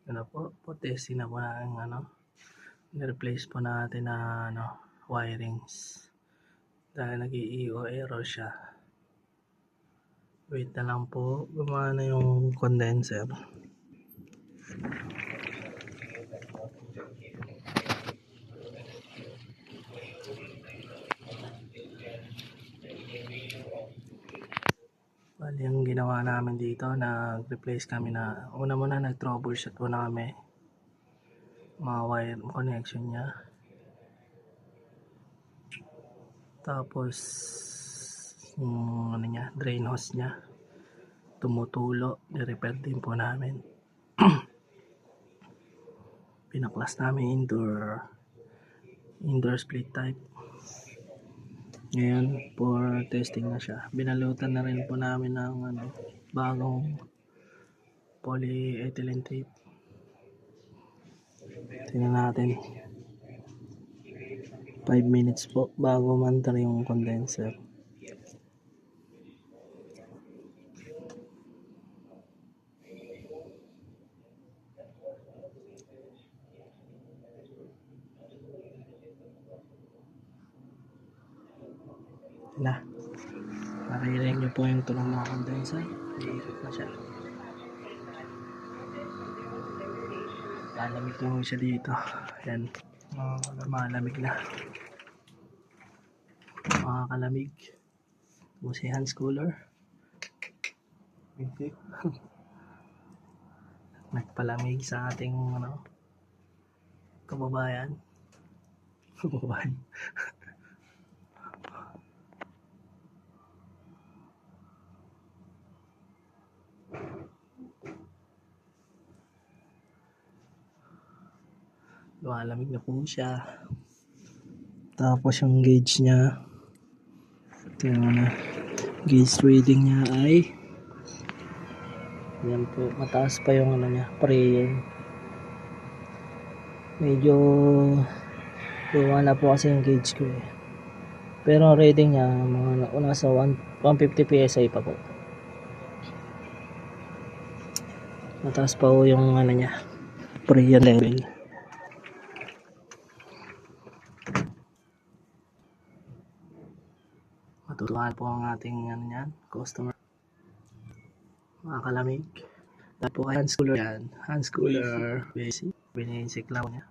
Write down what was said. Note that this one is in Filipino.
Ano po, testing na po natin ni-replace po natin na wirings dahil nag-i-EO error siya. Wait na lang po, gumana yung condenser. Bali, yung ginawa namin dito, nag-replace kami na, una muna nag-troubleshoot muna kami mga wire connection niya. Tapos yung drain hose niya tumutulo, ni-repair din po namin. Pinaklas namin indoor split type. Ngayon for testing na siya. Binalutan na rin po namin ng bagong polyethylene tape. Tingnan natin. 5 minutes po bago mantar yung condenser. Na. Maririnig nyo po yung tunog ng condenser. Iikot na siya. Lalamig lang siya dito. Ayan. Malamig na. Makakalamig. Busi hands cooler. Nagpalamig sa ating kababayan. Lumalamig na po siya. Tapos yung gauge niya, tingnan na, gauge reading niya ay yan po, mataas pa yung niya, preyon. Medyo luma na po kasi yung gauge ko eh. Pero ang reading niya nasa 150 PSI pa po. Mataas pa po yung niya, preyon level. Matutuhan po ang ating customer. Makakalamig. Dahil po kay hands cooler yan. Hands cooler basic. Bininsik lang niya.